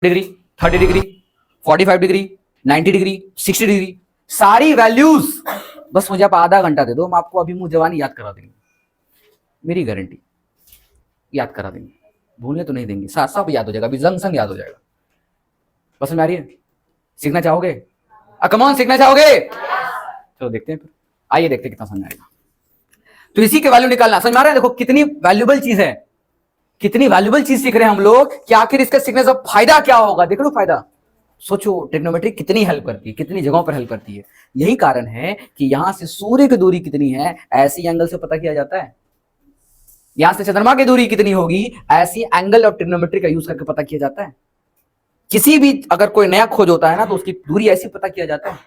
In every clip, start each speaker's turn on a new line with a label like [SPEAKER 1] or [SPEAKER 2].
[SPEAKER 1] Degree, 30 degree, 45 degree, 90 degree, 60 degree, सारी values बस मुझे आप आधा घंटा दे दो, हम आपको अभी मुंह जवानी याद करा देंगे, मेरी गारंटी, याद करा देंगे, भूलने तो नहीं देंगे, सब याद हो जाएगा, अभी जंग संग याद हो जाएगा। बस में आ रही है? सीखना चाहोगे? कमॉन, सीखना चाहोगे? चलो देखते हैं फिर, आइए देखते हैं कितना समझ आएगा। तो इसी के वैल्यू निकालना, समझ में आ रहा है? देखो कितनी वैल्यूबल चीज है, कितनी वैल्यूबल चीज सीख रहे हैं हम लोग कि आखिर इसके सीखने से फायदा क्या होगा। देख लो फायदा, सोचो ट्रिग्नोमेट्री कितनी हेल्प करती है, कितनी जगहों पर हेल्प करती है। यही कारण है कि यहां से सूर्य की दूरी कितनी है ऐसी एंगल से पता किया जाता है, यहां से चंद्रमा की दूरी कितनी होगी ऐसी एंगल ऑफ ट्रिग्नोमेट्री का यूज करके पता किया जाता है। किसी भी अगर कोई नया खोज होता है ना तो उसकी दूरी ऐसी पता किया जाता है,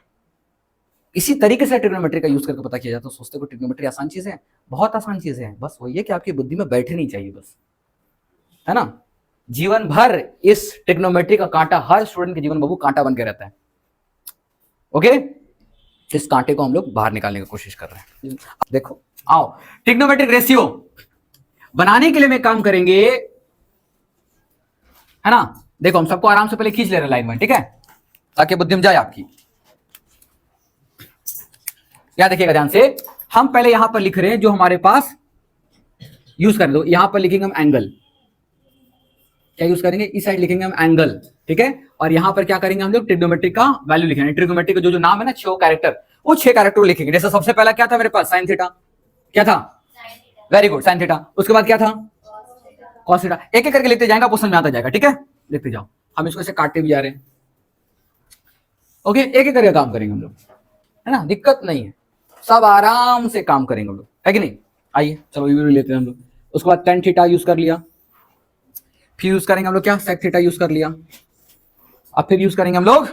[SPEAKER 1] इसी तरीके से ट्रिग्नोमेट्री का यूज करके पता किया जाता है। सोचते हो ट्रिग्नोमेट्री आसान चीज है? बहुत आसान चीज है, बस वही है कि आपकी बुद्धि में बैठे नहीं चाहिए, बस, है ना। जीवन भर इस ट्रिग्नोमेट्री का कांटा हर स्टूडेंट के जीवन में वो कांटा बन के रहता है। ओके, इस कांटे को हम लोग बाहर निकालने की कोशिश कर रहे हैं। देखो आओ, ट्रिग्नोमेट्रिक रेशियो बनाने के लिए मैं काम करेंगे, है ना। देखो हम सबको आराम से पहले खींच ले रहे हैं लाइन में, ठीक है, ताकि बुद्धि में जाए आपकी। क्या देखिएगा ध्यान से, हम पहले यहां पर लिख रहे हैं जो हमारे पास, यूज कर दो, यहां पर लिखेंगे हम एंगल, क्या यूज करेंगे, इस साइड लिखेंगे हम एंगल, ठीक है। और यहां पर क्या करेंगे हम लोग, ट्रिग्नोमेट्री का वैल्यू लिखेंगे। ट्रिग्नोमेट्री का जो नाम है ना, 6 कैरेक्टर, वो 6 कैरेक्टर लिखेंगे। जैसे सबसे पहला क्या था मेरे पास, साइन थीटा, क्या था, वेरी गुड, साइन थीटा। उसके बाद क्या था, कॉस थीटा। एक एक करके लिखते जाएंगे, आपको समझ में आता जाएगा, ठीक है, लिखते जाओ। हम इसको ऐसे काटते भी जा रहे हैं, ओके, एक एक करके काम करेंगे हम लोग, है ना, दिक्कत नहीं है, सब आराम से काम करेंगे हम लोग, है कि नहीं। आइए चलो ये भी लेते हैं हम लोग। उसके बाद टेन थीटा यूज कर लिया, फिर यूज करेंगे हम लोग क्या, सेक थीटा यूज कर लिया, अब फिर यूज करेंगे हम लोग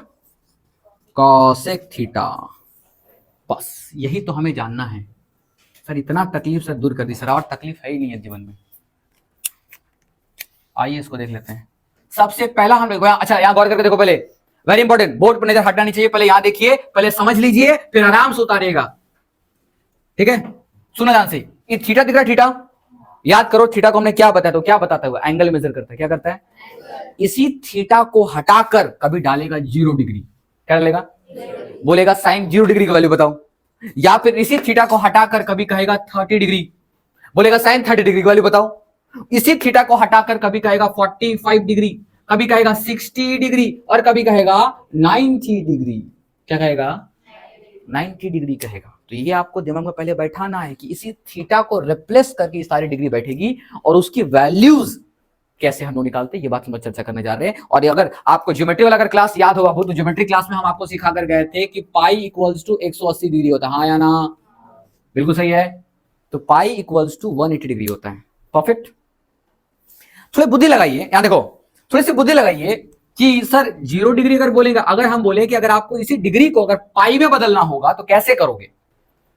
[SPEAKER 1] कॉसेक थीटा। बस यही तो हमें जानना है सर, इतना तकलीफ से दूर कर दी सर, और तकलीफ है ही नहीं है जीवन में। आइए इसको देख लेते हैं। सबसे पहला हम लोग, अच्छा यहाँ गौर करके देखो, पहले वेरी इंपॉर्टेंट, बोर्ड पर नजर हटना नहीं चाहिए, पहले यहां देखिए, पहले समझ लीजिए, फिर आराम से उतारिएगा, ठीक है। सुनो ध्यान से, ये थीटा दिख रहा है, थीटा याद करो, थीटा को हमने क्या बताया, तो क्या बताता है वो, एंगल मेजर करता है, क्या करता है, इसी थीटा को हटाकर कभी डालेगा 0 डिग्री, क्या डालेगा, बोलेगा साइन 0 डिग्री की वैल्यू बताओ, या फिर इसी थीटा को हटाकर कभी कहेगा 30 डिग्री, बोलेगा साइन 30 डिग्री की वैल्यू बताओ। इसी थीटा को हटाकर कभी कहेगा 45 डिग्री, कभी कहेगा 60 डिग्री, और कभी कहेगा 90 डिग्री, क्या कहेगा, 90 डिग्री कहेगा। तो ये आपको दिमाग में पहले बैठाना है कि इसी थीटा को रिप्लेस करके सारी डिग्री बैठेगी, और उसकी वैल्यूज कैसे हम लोग निकालते हैं, ये बात हम चर्चा करने जा रहे हैं। और अगर आपको ज्योमेट्री वाला अगर क्लास याद होगा तो ज्योमेट्री क्लास में हम आपको सिखा कर गए थे कि पाई इक्वल्स टू 180 डिग्री होता है, हाँ या ना, बिल्कुल सही है। तो पाई इक्वल्स टू 180 डिग्री होता है, परफेक्ट। थोड़ी बुद्धि लगाइए, यहां देखो, थोड़ी सी बुद्धि लगाइए कि सर 0 डिग्री अगर बोलेगा, अगर हम बोले कि अगर आपको इसी डिग्री को अगर पाई में बदलना होगा तो कैसे करोगे,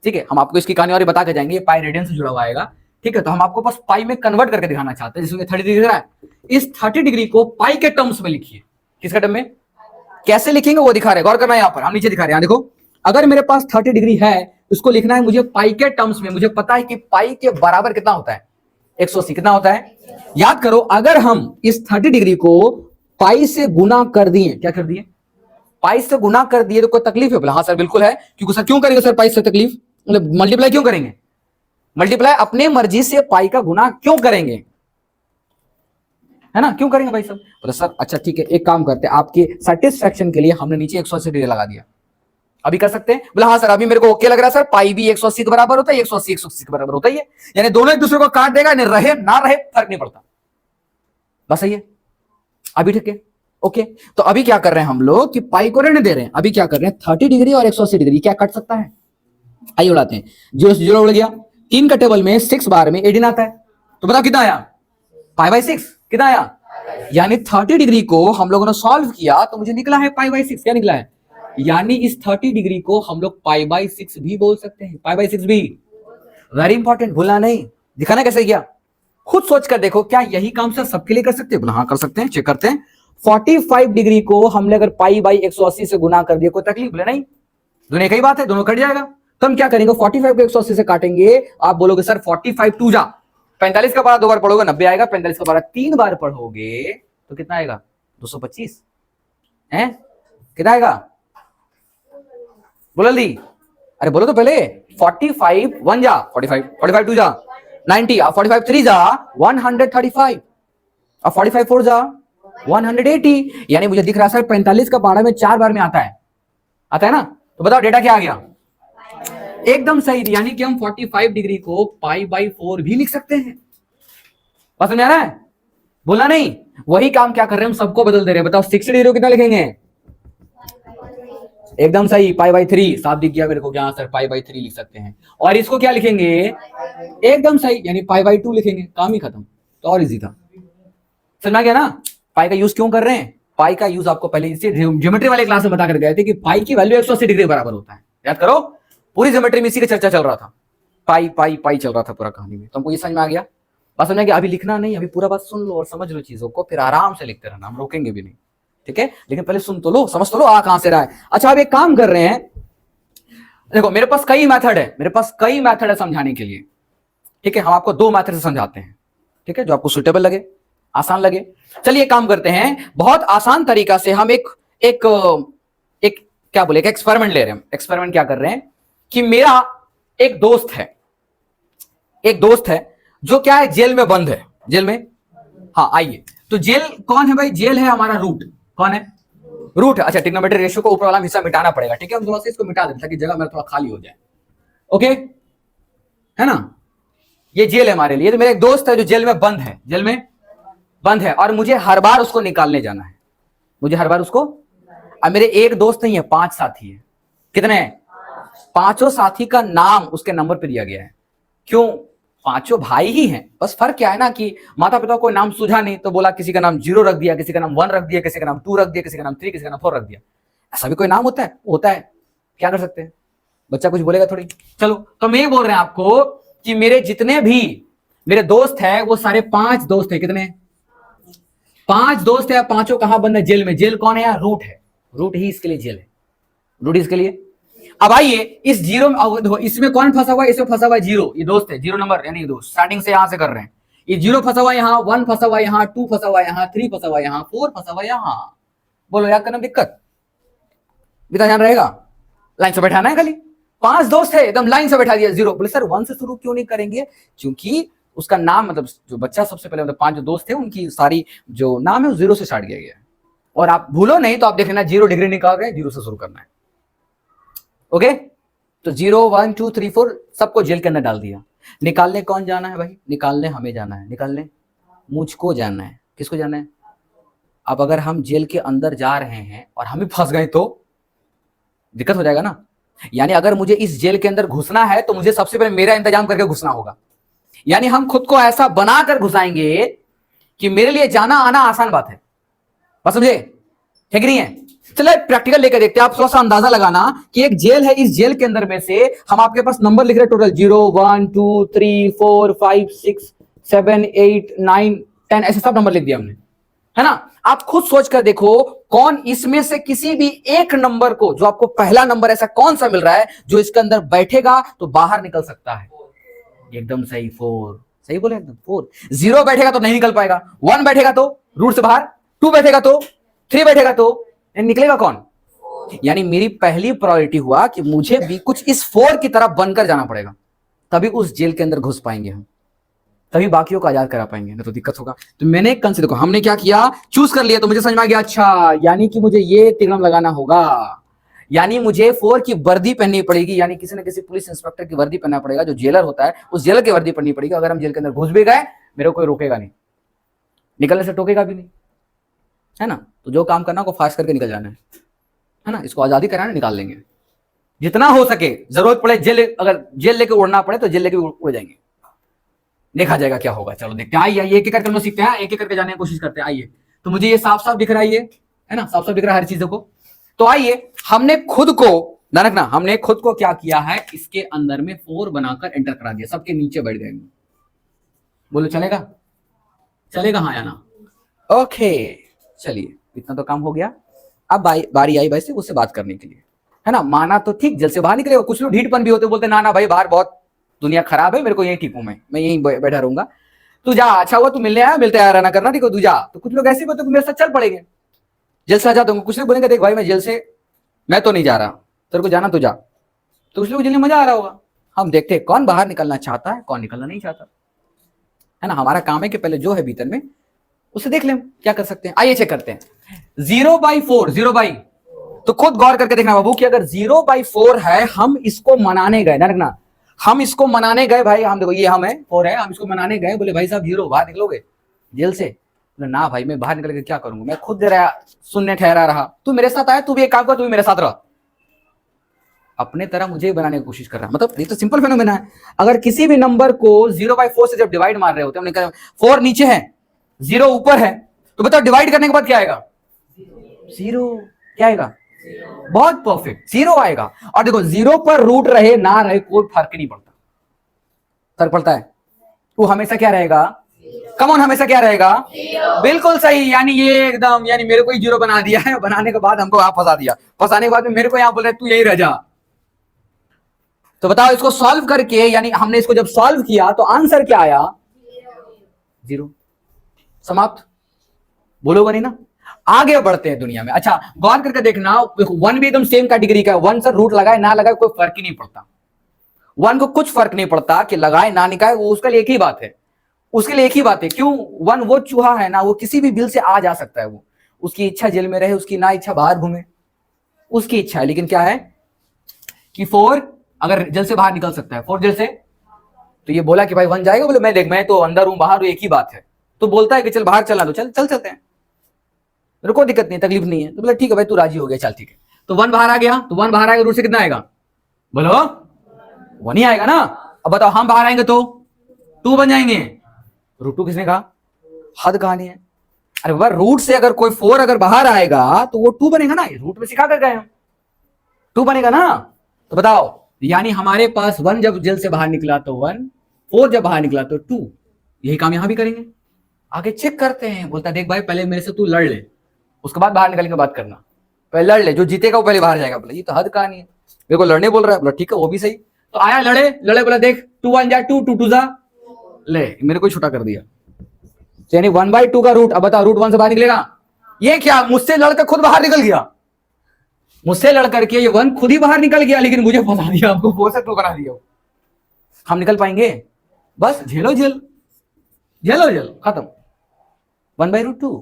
[SPEAKER 1] ठीक है, हम आपको इसकी कहानी और बता के जाएंगे, पाई रेडियन से जुड़ा हुआ आएगा, ठीक है। तो हम आपको बस पाई में कन्वर्ट करके दिखाना चाहते हैं, जिसमें 30 डिग्री है, इस 30 डिग्री को पाई के टर्म्स में लिखिए। किसके टर्म में, कैसे लिखेंगे वो दिखा रहे हैं, गौर करना, यहां पर हम नीचे दिखा रहे हैं, देखो, अगर मेरे पास 30 डिग्री है, उसको लिखना है मुझे पाई के टर्म्स में। मुझे पता है कि पाई के बराबर कितना होता है, 180, कितना होता है, याद करो, अगर हम इस 30 डिग्री को पाई से गुना कर दिए, क्या कर दिए, पाई से गुना कर दिए, तो कोई तकलीफ है, बोला हाँ सर बिल्कुल है, क्योंकि सर क्यों करेंगे सर पाई से तकलीफ, मतलब मल्टीप्लाई क्यों करेंगे, मल्टीप्लाई अपने मर्जी से पाई का गुना क्यों करेंगे, है ना, क्यों करेंगे भाई सब, बोले सर अच्छा ठीक है, एक काम करते हैं, आपके सेटिस्फेक्शन के लिए हमने नीचे 180 डिग्री लगा दिया, अभी कर सकते हैं, बोला हाँ सर अभी मेरे को ओके लग रहा है सर, पाई भी 180 के बराबर होता है, 180 180 के बराबर होता है, यानी दोनों एक दूसरे को काट देगा, रहे ना रहे फर्क नहीं पड़ता, बस सही है, अभी ठीक है, ओके। तो अभी क्या कर रहे हैं हम लोग कि पाई को रहने दे रहे हैं, अभी क्या कर रहे हैं, 30 डिग्री और 180 डिग्री क्या कट सकता है, आइए उड़ाते हैं, 0 से 0 उड़ गया, 3 का टेबल में 6 बार में 18 आता है, तो बताओ कितना आया, पाई बाई 6, कितना आया, यानी 30 डिग्री को हम लोगों ने सॉल्व किया तो मुझे निकला है पाई बाई 6, क्या निकला है, यानी इस 30 डिग्री को हम लोग पाई बाई 6 भी बोल सकते हैं, पाई बाई 6 भी, वेरी इंपॉर्टेंट, भूलना नहीं, दिखाना कैसे किया, खुद सोच कर देखो, क्या यही काम सर सबके लिए कर सकते हैं, हाँ कर सकते हैं, चेक करते हैं। 45 डिग्री को हमने अगर पाई बाई 180 से गुना कर दिया, कोई तकलीफ, बोले नहीं, दोनों एक ही बात है, दोनों कट जाएगा, तो हम क्या करेंगे, 45 को 180 से काटेंगे, आप बोलोगे सर 45 टू जा 45 का पारा 2 बार पढ़ोगे 90 आएगा, 45 का पारा 3 बार पढ़ोगे तो कितना आएगा 225 है, कितना आएगा बोलो जल्दी, अरे बोलो तो पहले। 45 1 जा 45, 45 2 जा 90, 45 3 जा 135, और 45 4 जा 180। यानी मुझे दिख रहा है सर 45 का पारा में 4 बार में आता है ना। तो बताओ डेटा क्या आ गया, एकदम सही। यानी कि हम 45 डिग्री को π/4 भी लिख सकते हैं। बात समझ आ रहा है, बोला नहीं। वही काम क्या कर रहे हैं, हम सबको बदल दे रहे हैं। बताओ 60 डिग्री को कितना लिखेंगे, एकदम सही π/3। साफ दिख गया मेरे को, क्या सर π/3 लिख सकते हैं। और इसको क्या लिखेंगे, एकदम सही, यानी π/2 लिखेंगे, काम ही खत्म। तो और इजी था, समझ आ गया ना। पाई का यूज क्यों कर रहे हैं, पाई का यूज आपको पहले इसी ज्योमेट्री वाले क्लास में बता कर गए थे कि पाई की वैल्यू 180 डिग्री के बराबर होता है। याद करो, पूरी ज्योमेट्री में इसी की चर्चा चल रहा था, पाई पाई पाई चल रहा था पूरा कहानी में। तो हमको ये समझ में आ गया, बात समझ गया। अभी लिखना नहीं, अभी पूरा बात सुन लो और समझ लो चीजों को, फिर आराम से लिखते रहना, हम रोकेंगे भी नहीं, ठीक है। लेकिन पहले सुन तो लो, समझ तो लो आ कहां से रहा है। अच्छा, अब एक काम कर रहे हैं, देखो मेरे पास कई मेथड है, समझाने के लिए, ठीक है। हम आपको 2 मेथड से समझाते हैं, ठीक है, जो आपको सुटेबल लगे, आसान लगे। चलिए काम करते हैं, बहुत आसान तरीका से हम एक क्या बोले, एक एक्सपेरिमेंट ले रहे हैं। एक्सपेरिमेंट क्या कर रहे हैं कि मेरा एक दोस्त है जो क्या है, जेल में बंद है, जेल में। हाँ आइए, तो जेल कौन है भाई, जेल है हमारा रूट, कौन है, रूट है। अच्छा, ट्रिग्नोमेट्री रेशियो को ऊपर वाला हिस्सा मिटाना पड़ेगा, ठीक है। हम थोड़ा सा इसको मिटा दें ताकि जगह मेरा थोड़ा खाली हो जाए, ओके, है ना। ये जेल है हमारे लिए। तो मेरा एक दोस्त है जो जेल में बंद है और मुझे हर बार उसको निकालने जाना है, अब मेरे एक दोस्त नहीं है, 5 साथी है। कितने हैं, 5 साथी का नाम उसके नंबर पे दिया गया है। क्यों, 5 भाई ही हैं, बस फर्क क्या है ना कि माता पिता को नाम सूझा नहीं तो बोला, किसी का नाम 0 रख दिया, किसी का नाम 1 रख दिया, किसी का नाम 2 रख दिया, किसी का नाम 3, किसी का नाम 4 रख दिया। ऐसा भी कोई नाम होता है, क्या कर सकते हैं, बच्चा कुछ बोलेगा थोड़ी। चलो, तो मैं ये बोल रहे हैं आपको कि मेरे जितने भी मेरे दोस्त है वो सारे 5 दोस्त है। कितने, 5 दोस्त है। 5 कहां बंद है, जेल में। जेल कौन है यार, रूट है, रूट ही इसके लिए जेल है, रूट इसके लिए। अब आइए इस 0 में, इसमें कौन फंसा हुआ है, इसमें फंसा हुआ है 0, ये दोस्त है, 0 नंबर, यानी दोस्त स्टार्टिंग से यहां से कर रहे हैं। ये 0 फंसा हुआ यहां, 1 फंसा हुआ यहां, 2 फंसा हुआ यहां, 3 फंसा हुआ यहां, 4 फंसा हुआ यहां। बोलो याद करना दिक्कत, बिता ध्यान रहेगा, लाइन से बैठाना है खाली। 5 दोस्त है, एकदम लाइन से बैठा दिया। 0 बोले सर 1 से शुरू क्यों नहीं करेंगे, क्योंकि उसका नाम, मतलब जो बच्चा सबसे पहले, मतलब 5 जो दोस्त थे उनकी सारी जो नाम है वो 0 से स्टार्ट किया गया है। और आप भूलो नहीं तो आप देख लेना, 0 डिग्री निकाल रहे हैं, 0 से शुरू करना है, ओके। तो 0 1 2 3 4 सबको जेल के अंदर डाल दिया। निकालने कौन जाना है भाई, निकालने हमें जाना है, निकालने मुझको जाना है। किसको जाना है, अब अगर हम जेल के अंदर जा रहे हैं और हम ही फंस गए तो दिक्कत हो जाएगा ना। यानी अगर मुझे इस जेल के अंदर घुसना है तो मुझे सबसे पहले मेरा इंतजाम करके घुसना होगा। यानी हम खुद को ऐसा बनाकर घुसाएंगे कि मेरे लिए जाना आना आसान बात है, बस समझे, है कि नहीं है। चलिए प्रैक्टिकल लेकर देखते हैं। आप थोड़ा सा अंदाजा लगाना कि एक जेल है, इस जेल के अंदर में से हम आपके पास नंबर लिख रहे हैं टोटल 0 1 2 3 4 5 6 7 8 9 10, ऐसे सब नंबर लिख दिया हमने, है ना। आप खुद सोच कर देखो, कौन इसमें से किसी भी एक नंबर को, जो आपको पहला नंबर ऐसा कौन सा मिल रहा है जो इसके अंदर बैठेगा तो बाहर निकल सकता है। एकदम सही, 4, सही बोले, एकदम 4। 0 बैठेगा तो नहीं निकल पाएगा, 1 बैठेगा तो रूट से बाहर, 2 बैठेगा तो, 3 बैठेगा तो निकलेगा कौन। यानी मेरी पहली प्रायोरिटी हुआ कि मुझे भी कुछ इस 4 की तरफ बनकर जाना पड़ेगा, तभी उस जेल के अंदर घुस पाएंगे हम, तभी बाकियों को आजाद करा पाएंगे, नहीं तो दिक्कत होगा। तो मैंने कंसिडर, देखो हमने क्या किया, चूज कर लिया, तो मुझे समझ में आ गया, अच्छा यानी कि मुझे ये तिगड़म लगाना होगा, यानी मुझे 4 की वर्दी पहननी पड़ेगी, यानी किसी न किसी पुलिस इंस्पेक्टर की वर्दी पहनना पड़ेगा, जो जेलर होता है उस जेलर की वर्दी पहननी पड़ेगी। अगर हम जेल के अंदर घुस भी गए, मेरे को कोई रोकेगा नहीं, निकलने से टोकेगा भी नहीं, है ना। तो जो काम करना को फास्ट करके निकल जाना है ना, इसको आजादी कराना, निकाल लेंगे जितना हो सके। जरूरत पड़े जेल, अगर जेल लेके उड़ना पड़े तो जेल लेके उड़ जाएंगे, देखा जाएगा क्या होगा। चलो देखते हैं, आइए एक एक करके हम सीखते हैं, एक एक करके जाने की कोशिश करते हैं। आइए, तो मुझे ये साफ साफ दिख रहा है, है ना, साफ साफ दिख रहा है हर चीजों को। तो आइए, हमने खुद को ध्यान रखना, हमने खुद को क्या किया है, इसके अंदर में 4 बनाकर एंटर करा दिया, सबके नीचे बैठ गए। बोलो चलेगा, चलेगा हाँ या ना, ओके। चलिए इतना तो काम हो गया। अब बारी आई भाई से उससे बात करने के लिए, है ना। माना तो ठीक, जेल से बाहर निकलेगा। कुछ लोग ढीठपन भी होते, बोलते ना ना भाई बाहर बहुत दुनिया खराब है, मेरे को यही ठीक हूं, मैं यहीं बैठा रहूंगा। तू जा, अच्छा हुआ तू मिलने आया, मिलते आया रहना करना, ठीक है, तू जा। तो कुछ लोग ऐसे बोलते मेरे साथ चल पड़ेंगे, जेल से आ जा, तुमको कुछ लोग बोलेंगे देख भाई मैं जेल से मैं तो नहीं जा रहा, तेरे को जाना तो जा, तो कुछ लोग जेल में मजा आ रहा होगा। हम देखते हैं कौन बाहर निकलना चाहता है, कौन निकलना नहीं चाहता, है ना। हमारा काम है कि पहले जो है भीतर में उसे देख लें क्या कर सकते हैं। आइए चेक करते हैं 0/4, 0/, तो खुद गौर करके देखना बाबू कि अगर 0/4 है, हम इसको मनाने गए ना, रखना हम इसको मनाने गए भाई, हम देखो ये हम है 4 है, हम इसको मनाने गए, बोले भाई साहब 0 बाहर निकलोगे जेल से, ना भाई मैं बाहर निकल के क्या करूंगा, मैं खुद जरा सुनने ठहरा रहा, तू मेरे साथ आया, तू भी एक काम कर, तू भी मेरे साथ रह, अपने तरह मुझे बनाने की कोशिश कर रहा है। मतलब ये तो सिंपल फेनोमेना है। अगर किसी भी नंबर को 0/4 से जब डिवाइड मार रहे होते हैं, हमने कहा 4 नीचे है 0 ऊपर है, तो बताओ डिवाइड करने के बाद क्या आएगा, 0, क्या आएगा, बहुत परफेक्ट 0 आएगा। और देखो 0 पर रूट रहे ना रहे कोई फर्क नहीं पड़ता, फर्क पड़ता है, वो हमेशा क्या रहेगा, कमॉन हमेशा क्या रहेगा, बिल्कुल सही। यानी ये एकदम, यानी मेरे को ही 0 बना दिया है, बनाने के बाद हमको यहां फंसा दिया, फंसाने के बाद में मेरे को यहां बोल रहे तू यही रह जा। तो बताओ इसको सॉल्व करके, यानी हमने इसको जब सॉल्व किया तो आंसर क्या आया, 0, समाप्त, बोलोगे नहीं ना। आगे बढ़ते हैं दुनिया में। अच्छा गौर करके देखना, 1 भी एकदम सेम कैटेगरी का है, 1 से रूट लगाए ना लगाए कोई फर्क ही नहीं पड़ता, 1 को कुछ फर्क नहीं पड़ता कि लगाए ना निकाले, वो उसके लिए एक ही बात है, उसके लिए एक ही बात है। क्यों, 1 वो चूहा है ना, वो किसी भी बिल से आ जा सकता है, वो उसकी इच्छा जेल में रहे, उसकी ना इच्छा बाहर घूमे, उसकी इच्छा है। लेकिन क्या है कि 4 अगर जेल से बाहर निकल सकता है, 4 जेल से, तो ये बोला कि भाई 1 जाएगा, बोले मैं देख मैं तो अंदर हूं बाहर हूं एक ही बात है, तो बोलता है कि चल बाहर चलना, तो चल चल चलते हैं, मेरे को दिक्कत नहीं, तकलीफ नहीं है, तो बोला ठीक है भाई तू राजी हो गया, चल ठीक है। तो 1 बाहर आ गया, तो 1 बाहर आएगा, रूट से कितना आएगा, बोलो 1 ही आएगा ना। अब बताओ हम बाहर आएंगे तो 2 बन जाएंगे, रूट 2 किसने कहा, हद कहानी है। अरे बाबा रूट से अगर कोई 4 अगर बाहर आएगा तो वो 2 बनेगा ना, रूट में सिखा कर गए हम, 2 बनेगा ना। तो बताओ यानी हमारे पास 1 जब जेल से बाहर निकला तो 1, 4 जब बाहर निकला तो 2, यही काम यहां भी करेंगे। आगे चेक करते हैं, बोलता देख भाई पहले मेरे से तू लड़ ले, उसके बाद बाहर निकलने की बात करना, पहले लड़ ले, जो जीतेगा वो पहले बाहर जाएगा। बोला ये तो हद कहानी है, मेरे को लड़ने बोल रहा है। बोला ठीक है वो भी सही, तो आया लड़े लड़े, बोला देख 2 1 जा 2, 2 2 जा, ले मेरे को छोटा कर दिया, यानी 1/2 का रूट। अब बताओ रूट 1 से बाहर निकलेगा, ये क्या मुझसे लड़कर खुद बाहर निकल गया, मुझसे लड़ करके ये 1 खुद ही बाहर निकल गया, लेकिन मुझे फंसा दिया, आपको 4 से 2 बना दिया। हम निकल पाएंगे, बस झेलो जेल, झेलो जेल, खत्म। 1/√2,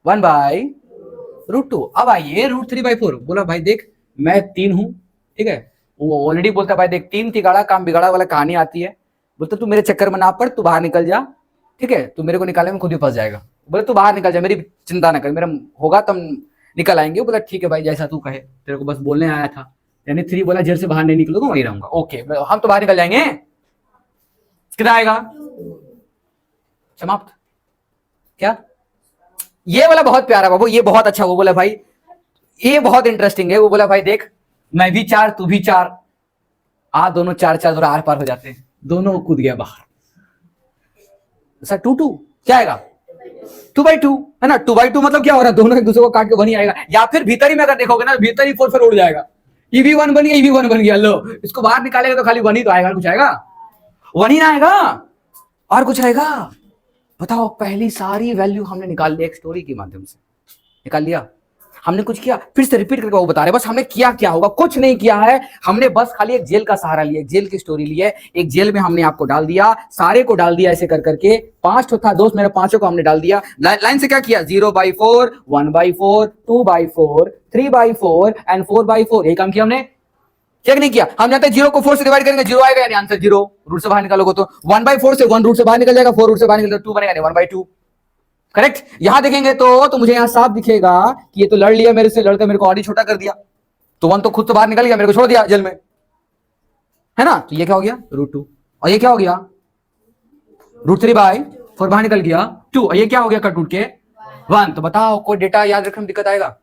[SPEAKER 1] 1/√2। अब आइए √3/4, बोला भाई देख मैं 3 हूं, ठीक है, वो ऑलरेडी बोलता भाई देख 3 तिगाड़ा काम बिगाड़ा वाला कहानी आती है, बोलता तू मेरे चक्कर में ना पड़, तू बाहर निकल जा, ठीक है, तू मेरे को निकाले में खुद ही फंस जाएगा, बोले तू बाहर निकल जा, मेरी चिंता ना कर, मेरा होगा तब निकल आएंगे। बोला ठीक है भाई जैसा तू कहे, तेरे को बस बोलने आया था। यानी 3 बोला जेल से बाहर नहीं निकलूंगा, वहीं रहूंगा, ओके हम तो बाहर निकल जाएंगे, कितना आएगा, समाप्त। क्या ये वाला बहुत प्यारा बाबू, ये बहुत अच्छा, वो बोला भाई ये बहुत इंटरेस्टिंग है, वो बोला भाई देख मैं भी 4 तू भी 4, दोनों 4 थोड़ा आर पार हो जाते हैं, दोनों कूद गया बाहर। सर 2 2 क्या आएगा, 2/2 है ना, 2/2 मतलब क्या हो रहा है, दोनों एक दूसरे को काट के 1 ही आएगा, या फिर भीतर ही में अगर देखोगे ना, भीतर ही 4 उड़ जाएगा, ये भी 1 बन गया, ये भी 1 बन गया, लो इसको बाहर निकालेगा तो खाली 1 ही तो आएगा, कुछ आएगा 1 ही ना आएगा, और कुछ आएगा। बताओ पहली सारी वैल्यू हमने निकाल लिया, एक स्टोरी के माध्यम से निकाल लिया, हमने कुछ किया, फिर से रिपीट करके वो बता रहे, बस हमने किया क्या होगा, कुछ नहीं किया है, हमने बस खाली एक जेल का सहारा लिया, एक जेल की स्टोरी ली है, एक जेल में हमने आपको डाल दिया, सारे को डाल दिया ऐसे कर करके, 5 था दोस्त मेरे, 5 को हमने डाल दिया लाइन से। क्या किया, 0/4, 1/4, 2/4, 3/4 एंड 4/4, यही काम किया हमने, चेक नहीं किया। हम जानते हैं 0 को 4 से डिवाइड करेंगे 0 आएगा, यानी आंसर 0, रूट से बाहर निकालोगे तो 1/4 से 1 रूट से बाहर निकल जाएगा, 4 रूट से बाहर निकल 2 बनेगा, 1/2, करेक्ट। यहां देखेंगे तो मुझे यहां साफ दिखेगा कि ये तो लड़ लिया मेरे से, लड़कर मेरे को और ही छोटा कर दिया, तो 1 तो खुद से बाहर निकल गया, मेरे को छोड़ दिया जेल में, है ना। तो ये क्या हो गया, √2, और ये क्या हो गया, √3/4 बाहर निकल गया 2, और ये क्या हो गया, कट टूट के 1। तो बताओ कोई डेटा याद रखने में दिक्कत आएगा,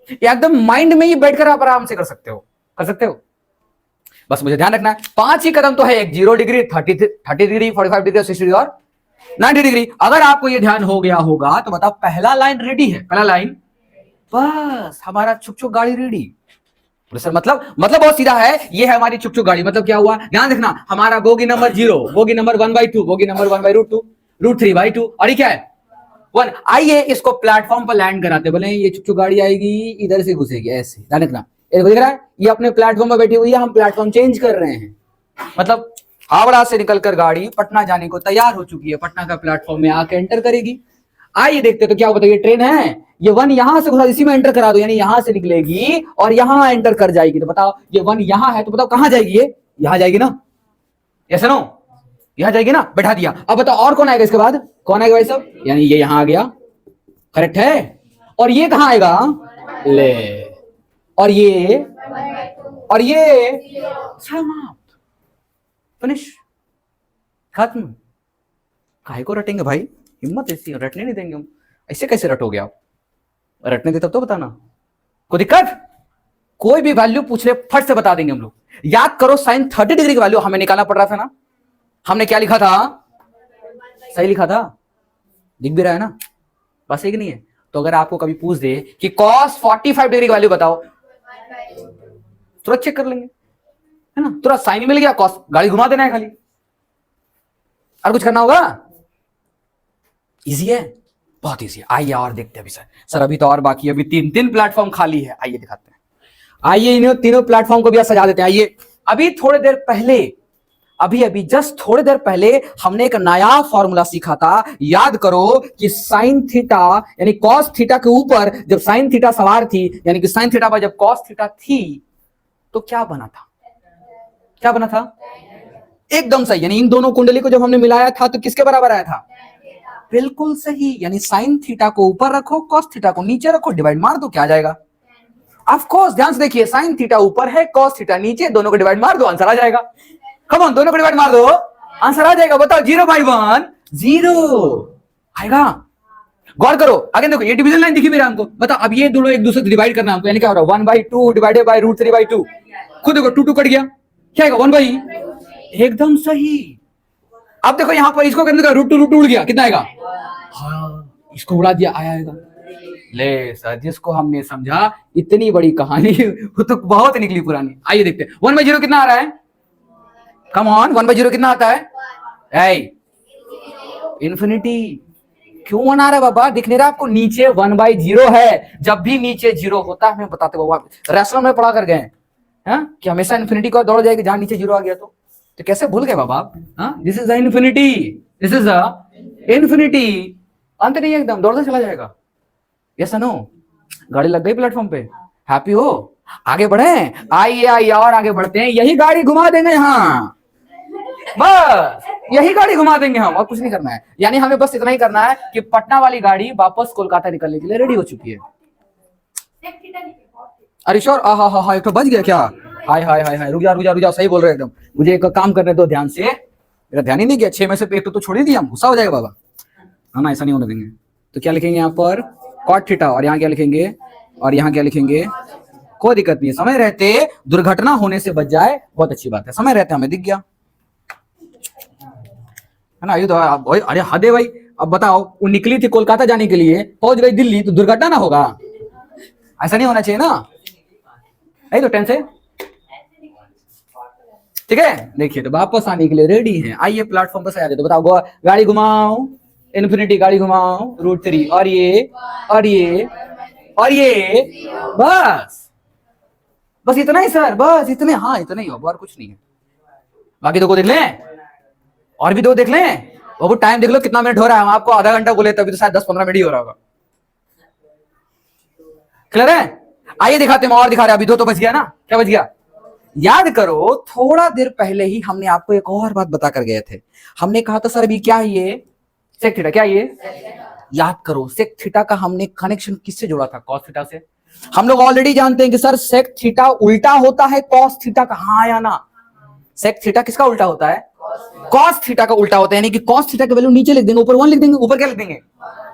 [SPEAKER 1] एकदम माइंड में ही बैठकर आप आराम से कर सकते हो, कर सकते हो। बस मुझे ध्यान रखना है 5 ही कदम तो है, एक 0 डिग्री, 30 डिग्री, 45 डिग्री, 60 डिग्री और 90 डिग्री। अगर आपको ये ध्यान हो गया होगा तो बताओ पहला लाइन रेडी है, पहला लाइन, बस हमारा छुक छुक गाड़ी रेडी। सर मतलब बहुत सीधा है, ये है हमारी छुक छुक गाड़ी। मतलब क्या हुआ, ध्यान रखना, हमारा bogie number 0, bogie number 1/2, bogie number 1/√2, √3/2, और ये क्या है वन। आइए इसको प्लेटफॉर्म पर लैंड कराते, बोले ये चुप गाड़ी आएगी इधर से घुसेगी ऐसे, ध्यान रखना। ये दिख रहा है, ये अपने प्लेटफॉर्म पर बैठी हुई है, हम प्लेटफॉर्म चेंज कर रहे हैं। मतलब हावड़ा से निकलकर गाड़ी पटना जाने को तैयार हो चुकी है, पटना का प्लेटफॉर्म में आके एंटर करेगी। आइए देखते तो क्या होता है, ये ट्रेन है, ये वन यहां से घुसा, इसी में एंटर करा दो, यानी यहां से निकलेगी और यहां एंटर कर जाएगी। तो बताओ ये वन यहां है, तो बताओ कहां जाएगी, ये यहां जाएगी ना, ऐसे नो, यहां जाएगी ना, बैठा दिया। अब बताओ और कौन आएगा इसके बाद, कौन आएगा भाई सब, यानी ये यहां आ गया, करेक्ट है। और ये कहां आएगा, ले, और ये समाप्त, फिनिश, खत्म। काहे को रटेंगे भाई, हिम्मत ऐसी रटने नहीं देंगे हम। ऐसे कैसे रटोगे आप, रटने दे तब तो बताना, कोई दिक्कत। कोई भी वैल्यू पूछ रहे फट से बता देंगे हम लोग। याद करो साइन 30 डिग्री की वैल्यू हमें निकालना पड़ रहा था ना, हमने क्या लिखा था, सही लिखा था, दिख भी रहा है ना, बस एक नहीं है। तो अगर आपको कभी पूछ दे कि cos 45 डिग्री की वैल्यू बताओ, तुरंत चेक कर लेंगे, है ना, तुरंत साइन मिल गया, cos गाड़ी घुमा देना है खाली, और कुछ करना होगा। इजी है, बहुत इजी है। आइए और देखते हैं अभी सर अभी तो और बाकी है, अभी 3 प्लेटफॉर्म खाली है, आइए दिखाते हैं। आइए इन तीनों प्लेटफॉर्म को भी सजा देते हैं। आइए, अभी थोड़ी देर पहले, अभी जस्ट थोड़ी देर पहले हमने एक नया फॉर्मूला सीखा था, याद करो कि साइन थीटा यानी कॉस थीटा के ऊपर जब साइन थीटा सवार थी, यानी कि साइन थीटा पर जब कॉस थीटा थी, तो क्या बना था, क्या बना था, एकदम सही। यानी इन दोनों कुंडली को जब हमने मिलाया था तो किसके बराबर आया था, बिल्कुल सही। यानी साइन थीटा को ऊपर रखो, कॉस थीटा को नीचे रखो, डिवाइड मार दो, क्या आ जाएगा। ऑफ कोर्स ध्यान से देखिए, साइन थीटा ऊपर है, कॉस थीटा नीचे, दोनों को डिवाइड मार दो, आंसर आ जाएगा। कम ऑन, दोनों को डिवाइड मार दो, आंसर आ जाएगा। बताओ 0/1 0 आएगा। गौर करो, आगे देखो, ये डिवीजन लाइन दिखी मेरे हमको, बताओ अब ये दोनों एक दूसरे से डिवाइड करना हमको, यानी क्या हो रहा है, 1/2 डिवाइडेड बाय √3/2। खुद देखो 2 कट गया, क्या आएगा, 1/, एकदम सही। अब देखो यहां पर इसको करने का √2 उड़ गया, कितना आएगा, हाँ इसको उड़ा दिया, आएगा। ले सर, जिसको हमने समझा इतनी बड़ी कहानी वो तो बहुत निकली पुरानी। आइए देखते हैं 1/0 कितना आ रहा है, कम ऑन, 1/0 कितना आता है, इंफिनिटी। क्यों बना रहा है बाबा, दिख नहीं रहा आपको, नीचे 1/0 है। जब भी नीचे 0 होता है, हमें बताते बाबा, रैशनल में पढ़ा कर गए हैं कि हमेशा इंफिनिटी को दौड़ जाएगी जहां नीचे 0 आ गया तो कैसे भूल गए बाबा आप। This is the infinity, this is the infinity, अंत नहीं है, एकदम दौड़ता चला जाएगा। यस नो, गाड़ी लग गई प्लेटफॉर्म पे, हैप्पी हो, आगे बढ़े। आइए और आगे बढ़ते हैं, यही गाड़ी घुमा देंगे यहाँ, बस यही गाड़ी घुमा देंगे हम, और कुछ नहीं करना है। यानी हमें बस इतना ही करना है कि पटना वाली गाड़ी वापस कोलकाता निकलने के लिए रेडी हो चुकी है। अरे श्योर, हा एक तो बच गया क्या, हाय रुक जा, सही बोल रहे एकदम। मुझे एक काम करने दो ध्यान से, मेरा ध्यान ही नहीं गया, 6 में से एक तो छोड़ ही दिया, गुस्सा हो जाएगा बाबा, है ना, ऐसा नहीं होने देंगे। तो क्या लिखेंगे यहाँ पर, कॉट थीटा, और यहाँ क्या लिखेंगे, और यहाँ क्या लिखेंगे, कोई दिक्कत नहीं है, समय रहते दुर्घटना होने से बच जाए, बहुत अच्छी बात है, समय रहते हमें दिख गया, है ना। ये तो अरे हद है भाई। अब बताओ, वो निकली थी कोलकाता जाने के लिए, पहुंच गई दिल्ली, तो दुर्घटना ना होगा, ऐसा नहीं होना चाहिए ना, यही तो टेंस है, ठीक है। देखिए तो वापस आने के लिए रेडी है। आइए प्लेटफॉर्म पर से आ जाए, तो बताओ गाड़ी घुमाओ, इन्फिनिटी गाड़ी घुमाओ, √3, और ये बस इतना ही सर, बस इतने, हाँ इतना ही हो, और कुछ नहीं है। बाकी 2 को देख लें, और भी 2 देख लें, वो टाइम देख लो कितना मिनट हो रहा है, हम आपको आधा घंटा बोले, तभी तो शायद 10-15 मिनट ही हो रहा होगा। क्लियर है, आइए दिखाते हैं, और दिखा रहे हैं, अभी 2 तो बच गया ना, क्या बच गया, याद करो थोड़ा देर पहले ही हमने आपको एक और बात बता कर गए थे। हमने कहा था सर अभी क्या है ये, सेक थीटा, क्या ये, याद करो सेक थीटा का हमने कनेक्शन किससे जोड़ा था, कॉस थीटा से। हम लोग ऑलरेडी जानते हैं कि सर सेक थीटा उल्टा होता है कॉस थीटा का, हाँ या ना, सेक थीटा किसका उल्टा होता है, कॉस थीटा का उल्टा होता है। यानी कि कॉस थीटा की वैल्यू नीचे लिख देंगे, ऊपर 1 लिख देंगे, ऊपर क्या लिख देंगे।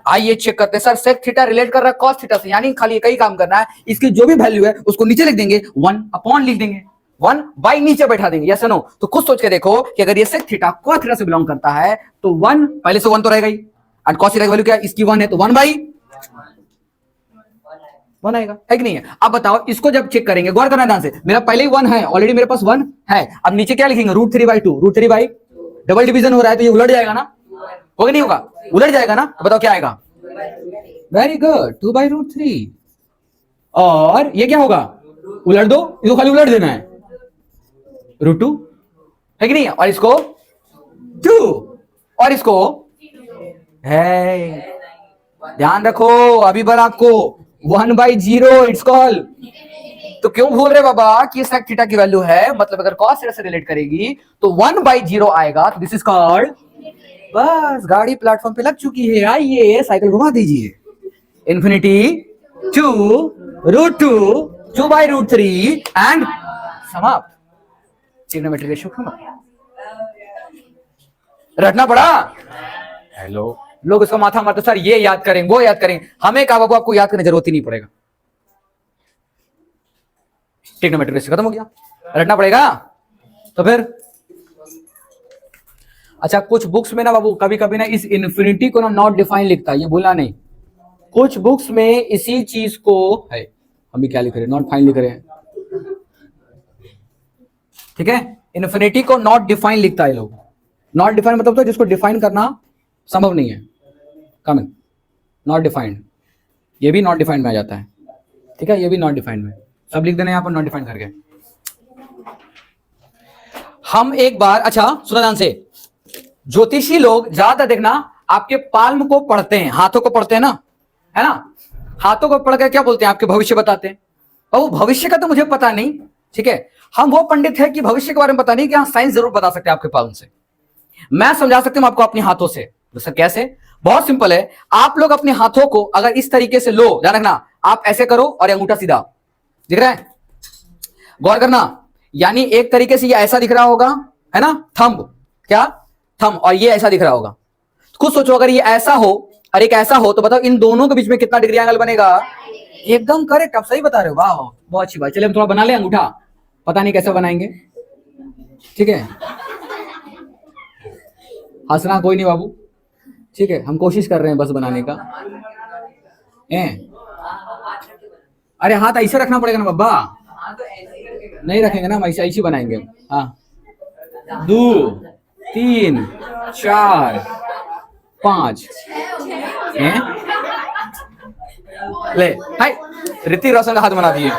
[SPEAKER 1] आइए चेक करते हैं, सर सेक थीटा रिलेट कर रहा है कॉस थीटा से, यानी खाली एक ही काम करना है, इसकी जो भी वैल्यू है उसको नीचे लिख देंगे, 1 लिख देंगे, 1 नीचे बैठा देंगे, यस नो। तो कुछ सोच के देखो कि अगर ये सेक थीटा कॉस थीटा से बिलोंग करता है तो 1 पहले से 1 तो रहेगा ही, और कॉस थीटा की वैल्यू क्या है, इसकी 1 है तो 1/1 आएगा, है कि नहीं है। अब बताओ इसको जब चेक करेंगे, गौर करना ध्यान से, मेरा पहले ही 1 है, ऑलरेडी मेरे पास 1 है। अब नीचे क्या लिखेंगे, √3/2, √3 डबल डिवीजन हो रहा है तो ये उलट जाएगा ना, होगा नहीं होगा, उलट जाएगा ना। तो बताओ क्या आएगा, वेरी गुड, 2/√3। और ये क्या होगा, उलट दो, इसको खाली उलट देना है, √2 है कि नहीं, और इसको 2 और इसको है। ध्यान रखो अभी बार आपको 1/0 इट्स कॉल। तो क्यों बोल रहे बाबा कि sec थीटा की वैल्यू है, मतलब अगर cos थीटा से रिलेट करेगी तो 1/0 आएगा, तो दिस इज कॉल्ड। बस गाड़ी प्लेटफॉर्म पे लग चुकी है, आइए साइकिल घुमा दीजिए, इन्फिनिटी 2 √2 2/√3 एंड समाप्त। ट्रिग्नोमेट्रिक रेशियो खत्म। रटना पड़ा। हेलो, लोग इसका माथा मारते सर ये याद करें वो याद करें, हमें कहा बाबू आपको याद करने की जरूरत ही नहीं पड़ेगा, ट्रिग्नोमेट्रिक रेशियो खत्म हो गया, रटना पड़ेगा। तो फिर अच्छा, कुछ बुक्स में ना बाबू कभी कभी ना इस इन्फिनिटी को ना नॉट डिफाइन लिखता है, ये भूलना नहीं, कुछ बुक्स में इसी चीज को है, हम भी क्या लिख रहे हैं, नॉट फाइन लिख रहे हैं, ठीक है, इन्फिनिटी को नॉट डिफाइन लिखता है लोग। नॉट डिफाइन मतलब तो जिसको डिफाइन करना संभव नहीं है, कमिंग नॉट डिफाइंड, ये भी नॉट डिफाइंड में आ जाता है, ठीक है, ये भी नॉट डिफाइंड में, सब लिख देना यहां पर नॉट डिफाइंड करके। हम एक बार, अच्छा सुना ध्यान से, ज्योतिषी लोग ज्यादातर देखना आपके पाल्म को पढ़ते हैं, हाथों को पढ़ते हैं ना, है ना, हाथों को पढ़ कर क्या बोलते हैं, आपके भविष्य बताते हैं। और वो भविष्य का तो मुझे पता नहीं, ठीक है, हम वो पंडित है कि भविष्य के बारे में पता नहीं, कि हाँ साइंस जरूर बता सकते हैं आपके पाल्म से, मैं समझा सकती हूं आपको अपने हाथों से। तो सर कैसे, बहुत सिंपल है, आप लोग अपने हाथों को अगर इस तरीके से लो, ध्यान रखना, आप ऐसे करो और अंगूठा सीधा, दिख रहा है, गौर करना, यानी एक तरीके से ये ऐसा दिख रहा होगा, है ना, थंब, क्या थंब, और ये ऐसा दिख रहा होगा। खुद सोचो अगर ये ऐसा हो और एक ऐसा हो, तो बताओ इन दोनों के बीच में कितना डिग्री एंगल बनेगा, एकदम करेक्ट, आप सही बता रहे हो, वाह बहुत अच्छी बात। चलिए हम थोड़ा बना ले अंगूठा, पता नहीं कैसे बनाएंगे, ठीक है, हंसना कोई नहीं बाबू, ठीक है, हम कोशिश कर रहे हैं बस बनाने का। अरे हाथ ऐसे रखना पड़ेगा ना बाबा, नहीं रखेंगे ना हम, ऐसे ऐसे बनाएंगे। हाँ 2 3 4 5 ले, हाय ऋतिक रोशन का हाथ बना दिए,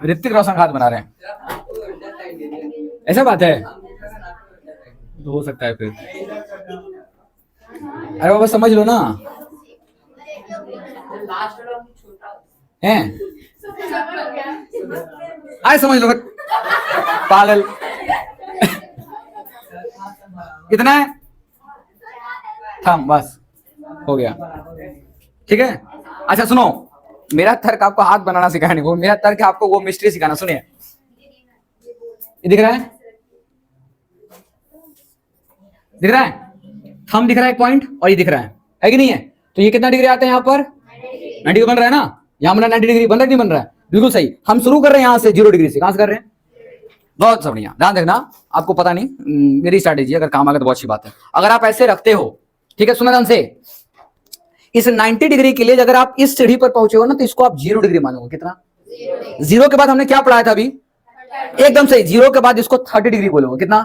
[SPEAKER 1] ऋतिक रोशन का हाथ बना रहे हैं, ऐसा बात है, तो हो सकता है फिर, अरे बाबा समझ लो ना, हैं आए समझ लो, पागल कितना है, थम, बस हो गया, ठीक है। अच्छा सुनो, मेरा तर्क आपको हाथ बनाना सिखाने को, मेरा तर्क आपको वो मिस्ट्री सिखाना, सुनिए, ये दिख रहा है, दिख रहा है, थंब दिख रहा है एक पॉइंट, और ये दिख रहा है कि नहीं है, तो ये कितना डिग्री आता है यहाँ पर, 90 बन रहा है ना, यहाँ बना 90 डिग्री बन रहा है, नहीं बन रहा है, बिल्कुल सही। हम शुरू कर रहे हैं यहाँ से 0 डिग्री से, कहां से कर रहे हैं, बहुत बढ़िया, ध्यान देखना, आपको पता नहीं मेरी स्ट्रैटेजी अगर काम आ गया तो बहुत अच्छी बात है। अगर आप ऐसे रखते हो, ठीक है, सुना ध्यान से, इस 90 डिग्री के लिए अगर आप इस सीढ़ी पर पहुंचे हो ना, तो इसको आप 0 डिग्री मानोगे, कितना, 0 के बाद हमने क्या पढ़ाया था अभी, एकदम सही, 0 के बाद इसको 30 डिग्री बोलोगे, कितना,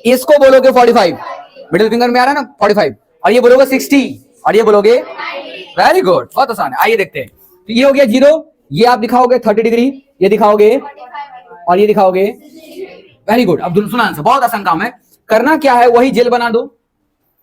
[SPEAKER 1] इसको बोलोगे 45, मिडिल फिंगर में आ रहा है ना 45, और ये बोलोगे 60, और ये बोलोगे, वेरी गुड, बहुत आसान है। आइए देखते हैं, तो ये हो गया 0, ये आप दिखाओगे 30 डिग्री, ये दिखाओगे, और ये दिखाओगे, वेरी गुड। अब सुना आंसर, बहुत आसान काम है, करना क्या है, वही जेल बना दो,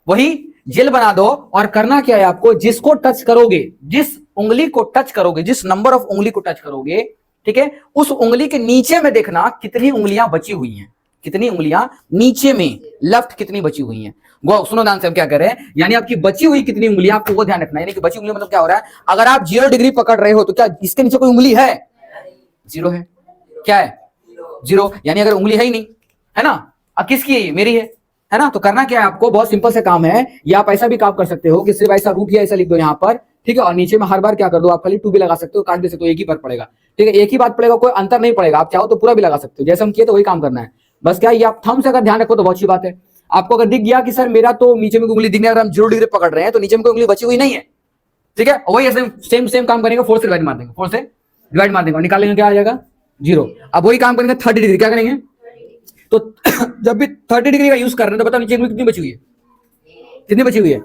[SPEAKER 1] वही जेल बना दो, और करना क्या है आपको, जिसको टच करोगे, जिस उंगली को टच करोगे, जिस नंबर ऑफ उंगली को टच करोगे, ठीक है, उस उंगली के नीचे में देखना कितनी उंगलियां बची हुई हैं, कितनी उंगलियां नीचे में लेफ्ट कितनी बची हुई हैं। सुनो ध्यान से, हम क्या कर रहे हैं, यानी आपकी बची हुई कितनी उंगलियां, आपको वो ध्यान रखना है, यानी कि बची उंगली मतलब क्या हो रहा है, अगर आप 0 डिग्री पकड़ रहे हो तो क्या इसके नीचे कोई उंगली है, 0 है, क्या है 0, यानी अगर उंगली है ही नहीं, है ना, अब किसकी है, मेरी है ना, तो करना क्या है आपको, बहुत सिंपल से काम है, या आप ऐसा भी काम कर सकते हो कि सिर्फ ऐसा रूट या ऐसा लिख दो यहाँ पर, ठीक है, और नीचे में हर बार क्या कर दो, आप खाली 2 भी लगा सकते हो, काट दे सकते हो, एक ही फर्क पड़ेगा, ठीक है, एक ही बात पड़ेगा, कोई अंतर नहीं पड़ेगा, आप चाहो तो पूरा भी लगा सकते हो, जैसे हम किए तो वही काम करना है, बस क्या ये आप थंब से अगर ध्यान रखो तो बहुत अच्छी बात है। आपको अगर दिख गया कि सर मेरा तो नीचे में उंगली दिखने, अगर हम 0 डिग्री पकड़ रहे हैं तो नीचे में कोई उंगली बची हुई नहीं है, ठीक है, वही ऐसे सेम काम करेंगे, 4 से डिवाइड मार देंगे, 4 से डिवाइड मार देंगे और निकालेंगे, क्या आ जाएगा 0। अब वही काम करेंगे 30 डिग्री, क्या करेंगे, तो जब भी 30 डिग्री का यूज कर रहे हैं तो बताओ नीचे उंगली कितनी बची हुई है, कितनी बची हुई है?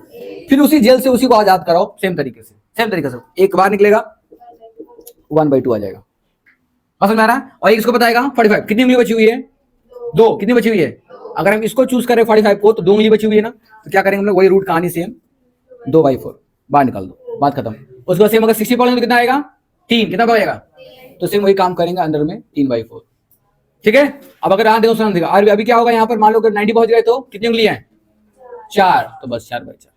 [SPEAKER 1] फिर उसी जेल से उसी को आजाद कराओ, सेम तरीके से एक बार निकलेगा 1/2 आ जाएगा। समझ में आ रहा है? और एक इसको बताएगा 45, कितनी उंगली बची हुई है? 2, कितनी बची हुई है? अगर हम इसको चूज करें 45 को, तो 2 उंगली बची हुई है ना, तो क्या करेंगे हम लोग? वही रूट कहानी सेम, 2/4 बाहर निकाल दो, बात खत्म। उसके बाद सेम अगर 60 पढ़ेंगे तो कितना आएगा? 3, कितना बचेगा? तो सेम वही काम करेंगे अंदर में 3/4। ठीक है। अब अगर यहाँ देखो अभी क्या होगा यहाँ पर, मान लो अगर 90 पहुंच गए तो कितनी उंगली है? 4, तो बस 4/4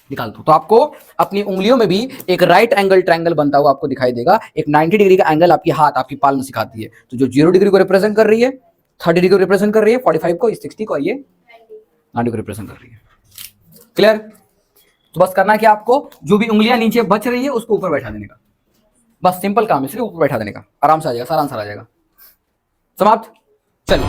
[SPEAKER 1] निकाल दो। तो आपको अपनी उंगलियों में भी एक राइट एंगल ट्रायंगल बनता हुआ आपको दिखाई देगा। एक 90 डिग्री का एंगल आपकी हाथ, आपकी पाल में सिखाती है। तो जो 0 डिग्री को रिप्रेजेंट कर रही है, 30 डिग्री को रिप्रेजेंट कर रही है, 45 को, 60 को, ये 90 को रिप्रेजेंट कर रही है। क्लियर? तो बस करना क्या आपको, जो भी उंगलियां नीचे बच रही है उसको ऊपर बैठा देने का, बस सिंपल काम है, सिर्फ ऊपर बैठा देने का, आराम से आ जाएगा, सारा आंसर आ जाएगा। समाप्त। चलिए